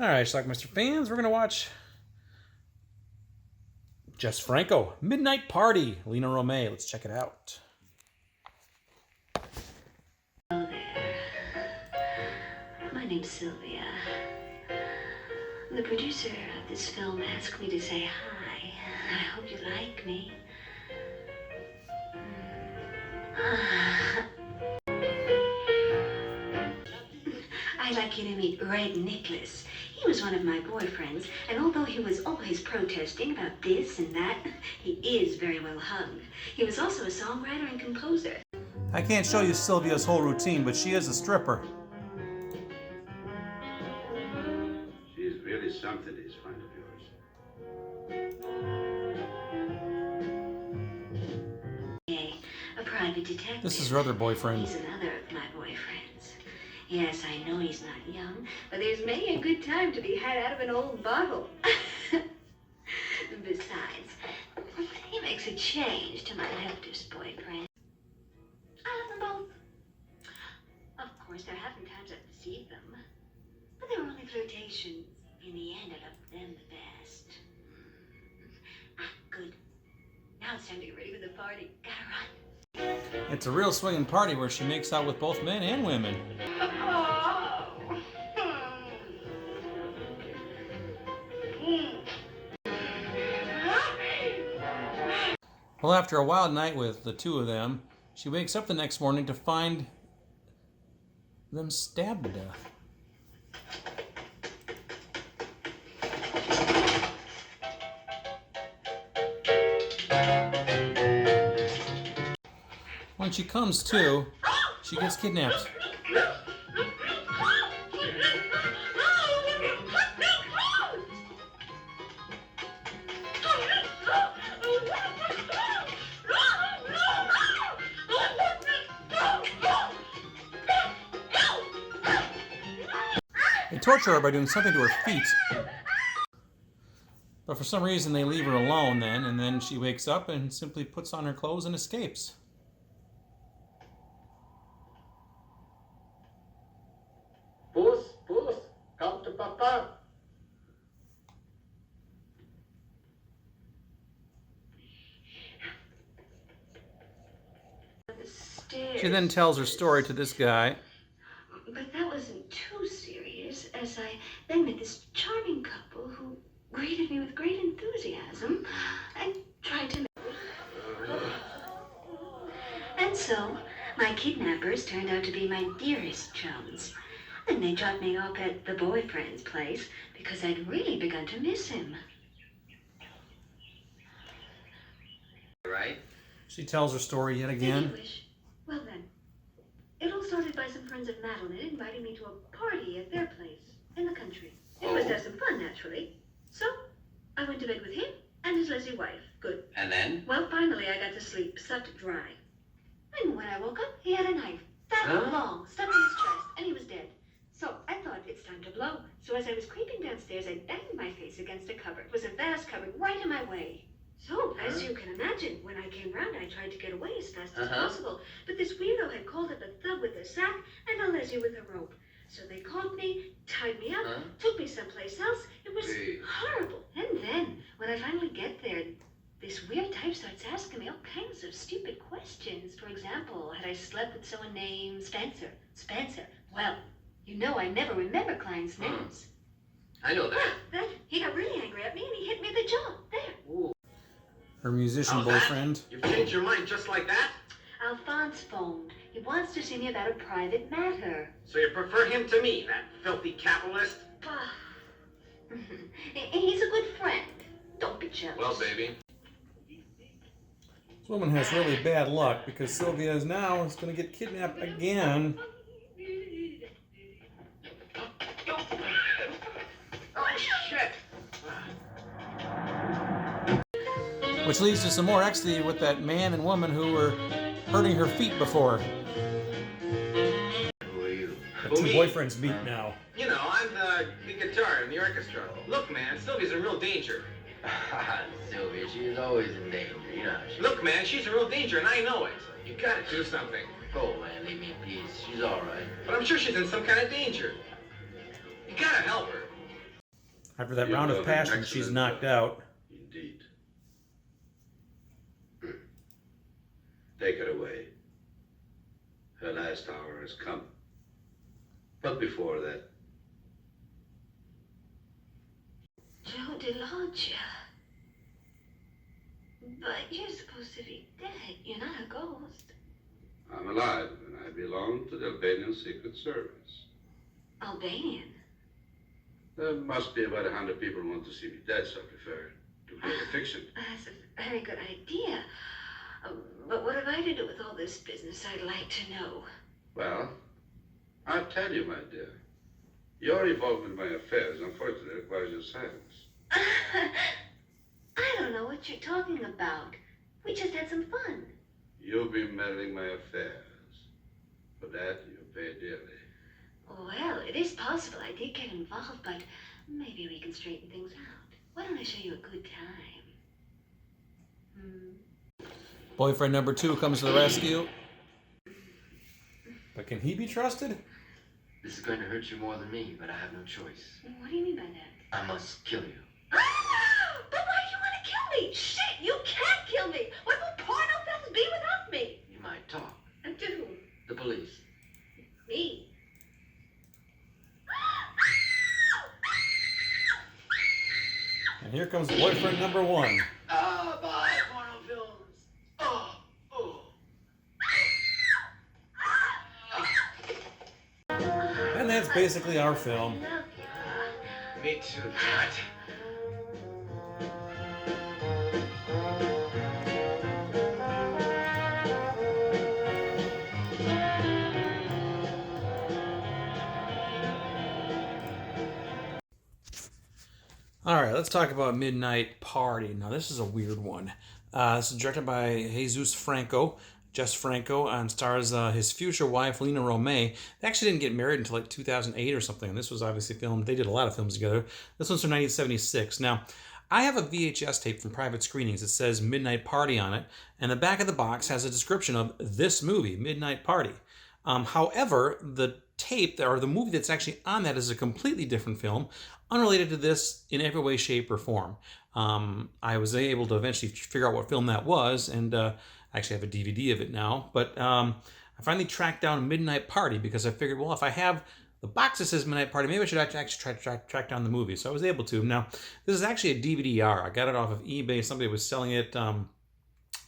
Alright, Schlockmeister fans, we're going to watch Jess Franco, Midnight Party, Lina Romay. Let's check it out. Hello there. My name's Sylvia. The producer of this film asked me to say hi. I hope you like me. I'd like you to meet Red Nicholas. He was one of my boyfriends, and although he was always protesting about this and that, he is very well hung. He was also a songwriter and composer. I can't show you Sylvia's whole routine, but she is a stripper. She's really something, this friend of yours. A private detective. This is her other boyfriend. He's another of my boyfriends. Yes, I know he's not young, but there's many a good time to be had out of an old bottle. Besides, he makes a change to my leftist boyfriend. I love them both. Of course, there have been times I've deceived them, but they were only flirtations. In the end, I loved them the best. Good. Now it's time to get ready for the party. Gotta run. It's a real swinging party where she makes out with both men and women. Well, after a wild night with the two of them, she wakes up the next morning to find them stabbed to death. When she comes to, she gets kidnapped. They torture her by doing something to her feet. But for some reason they leave her alone then, and then she wakes up and simply puts on her clothes and escapes. Puss, come to Papa. The stairs. She then tells her story to this guy. But that wasn't too serious, as I then met this charming couple who greeted me with great enthusiasm and tried to... And so, my kidnappers turned out to be my dearest chums. Then they dropped me off at the boyfriend's place because I'd really begun to miss him. Right? She tells her story yet again. Did you wish? Well then, it all started by some friends of Madeline inviting me to a party at their place in the country. It was to have some fun, naturally. So, I went to bed with him and his Leslie wife. Good. And then? Well, finally I got to sleep, sucked dry. And when I woke up, he had a knife, that long, stuck in his chest, and he was dead. So I thought it's time to blow. So as I was creeping downstairs, I banged my face against a cupboard. It was a vast cupboard right in my way. So, as you can imagine, when I came round, I tried to get away as fast as possible. But this weirdo had called up a thug with a sack and a Leslie with a rope. So they caught me, tied me up, took me someplace else. It was horrible. And then, when I finally get there, this weird type starts asking me all kinds of stupid questions. For example, had I slept with someone named Spencer? Spencer. Well, you know I never remember clients' names. I know that. Well, then he got really angry at me and he hit me in the jaw. There. Ooh. Her musician boyfriend. You've changed your mind just like that? Alphonse phoned. He wants to see me about a private matter. So you prefer him to me, that filthy capitalist? He's a good friend. Don't be jealous. Well, baby. This woman has really bad luck because Sylvia is now going to get kidnapped again. Oh, shit! Which leads to some more ecstasy with that man and woman who were hurting her feet before. Who are you? The two boyfriends meet now. You know, I'm the guitar in the orchestra. Look, man, Sylvia's in real danger. Sylvia, she is always in danger, you know. Look, man, she's in real danger, and I know it. You gotta do something. Oh, man, leave me in peace. She's all right. But I'm sure she's in some kind of danger. You gotta help her. After that You've round of done an passion, she's excellent knocked job. out. Indeed. Take her away. Her last hour has come. But before that, Joe DeLoggia. But you're supposed to be dead. You're not a ghost. I'm alive and I belong to the Albanian Secret Service. Albanian. There must be about 100 people who want to see me dead, so I prefer to create a fiction. That's a very good idea. But what have I to do with all this business, I'd like to know? Well, I'll tell you, my dear. Your involvement in my affairs, unfortunately, requires your silence. I don't know what you're talking about. We just had some fun. You've been meddling my affairs. For that, you pay dearly. Well, it is possible I did get involved, but maybe we can straighten things out. Why don't I show you a good time? Boyfriend number 2 comes to the rescue. But can he be trusted? This is going to hurt you more than me, but I have no choice. What do you mean by that? I must kill you. But why do you want to kill me? Shit, you can't kill me. What will porno films be without me? You might talk. And to whom? The police. Me. And here comes boyfriend number 1. Ah, bye, porno films. Oh, oh. And that's basically our film. I love you. Me too, damn it. All right, let's talk about Midnight Party. Now, this is a weird one. This is directed by Jesus Franco, Jess Franco, and stars his future wife, Lina Romay. They actually didn't get married until like 2008 or something, and this was obviously filmed. They did a lot of films together. This one's from 1976. Now, I have a VHS tape from private screenings. It says Midnight Party on it, and the back of the box has a description of this movie, Midnight Party. However, the tape, or the movie that's actually on that, is a completely different film, unrelated to this in every way, shape, or form. I was able to eventually figure out what film that was, and I actually have a DVD of it now. But I finally tracked down Midnight Party because I figured, well, if I have the box that says Midnight Party, maybe I should actually track down the movie. So I was able to. Now, this is actually a DVD-R. I got it off of eBay. Somebody was selling it.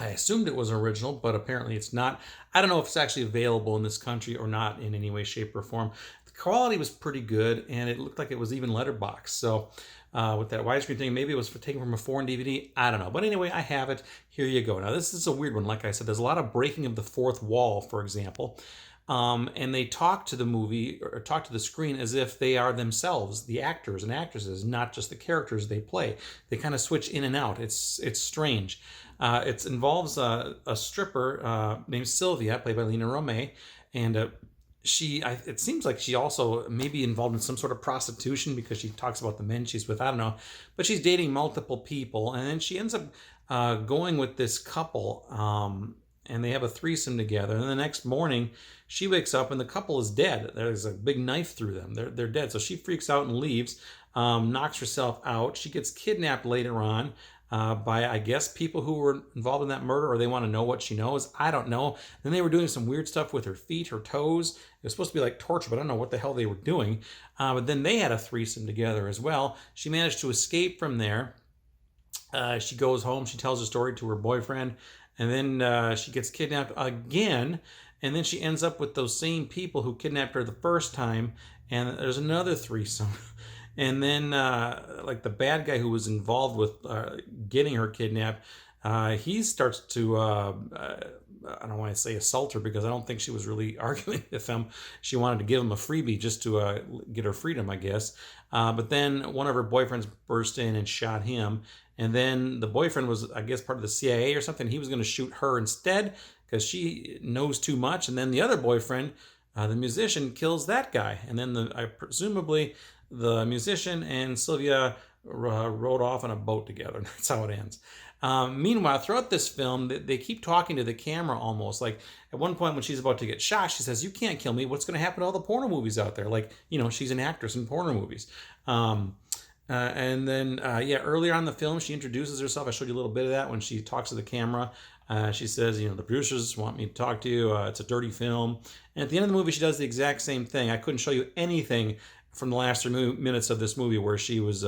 I assumed it was original, but apparently it's not. I don't know if it's actually available in this country or not in any way, shape, or form. The quality was pretty good, and it looked like it was even letterboxed. So with that widescreen thing, maybe it was taken from a foreign DVD. I don't know. But anyway, I have it. Here you go. Now, this is a weird one. Like I said, there's a lot of breaking of the fourth wall, for example. And they talk to the movie, or talk to the screen, as if they are themselves, the actors and actresses, not just the characters they play. They kind of switch in and out. It's strange. It involves a stripper named Sylvia, played by Lina Romay, and it seems like she also may be involved in some sort of prostitution because she talks about the men she's with. I don't know, but she's dating multiple people, and then she ends up going with this couple, and they have a threesome together. And the next morning, she wakes up and the couple is dead. There's a big knife through them. They're dead. So she freaks out and leaves, knocks herself out. She gets kidnapped later on by, I guess, people who were involved in that murder, or they want to know what she knows. I don't know. Then they were doing some weird stuff with her feet, her toes. It was supposed to be like torture, but I don't know what the hell they were doing. But then they had a threesome together as well. She managed to escape from there. She goes home. She tells her story to her boyfriend. And then she gets kidnapped again. And then she ends up with those same people who kidnapped her the first time. And there's another threesome. And then, like, the bad guy who was involved with getting her kidnapped, he starts to, I don't want to say assault her, because I don't think she was really arguing with him. She wanted to give him a freebie just to get her freedom, I guess. But then one of her boyfriends burst in and shot him. And then the boyfriend was, I guess, part of the CIA or something. He was going to shoot her instead because she knows too much. And then the other boyfriend, the musician, kills that guy. And then presumably the musician and Sylvia rode off on a boat together. That's how it ends. Meanwhile, throughout this film, they keep talking to the camera almost. Like, at one point when she's about to get shot, she says, "You can't kill me. What's going to happen to all the porno movies out there?" Like, she's an actress in porno movies. And then, yeah, earlier on in the film, she introduces herself. I showed you a little bit of that when she talks to the camera. She says, the producers want me to talk to you. It's a dirty film. And at the end of the movie, she does the exact same thing. I couldn't show you anything from the last 3 minutes of this movie where she was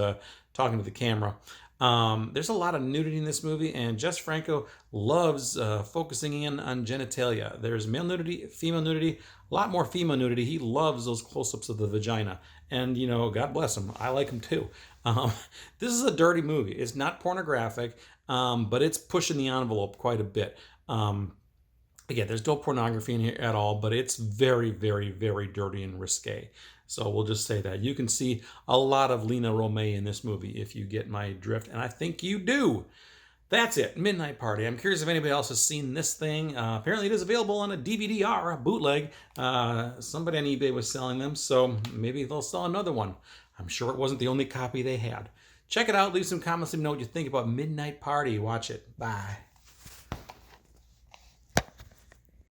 talking to the camera. There's a lot of nudity in this movie, and Jess Franco loves focusing in on genitalia. There's male nudity, female nudity, a lot more female nudity. He loves those close-ups of the vagina. And, God bless him. I like him too. This is a dirty movie. It's not pornographic, but it's pushing the envelope quite a bit. Again, there's no pornography in here at all, but it's very, very, very dirty and risque. So we'll just say that. You can see a lot of Lina Romay in this movie if you get my drift, and I think you do. That's it, Midnight Party. I'm curious if anybody else has seen this thing. Apparently it is available on a DVD-R, a bootleg. Somebody on eBay was selling them, so maybe they'll sell another one. I'm sure it wasn't the only copy they had. Check it out. Leave some comments. Let me know what you think about Midnight Party. Watch it. Bye.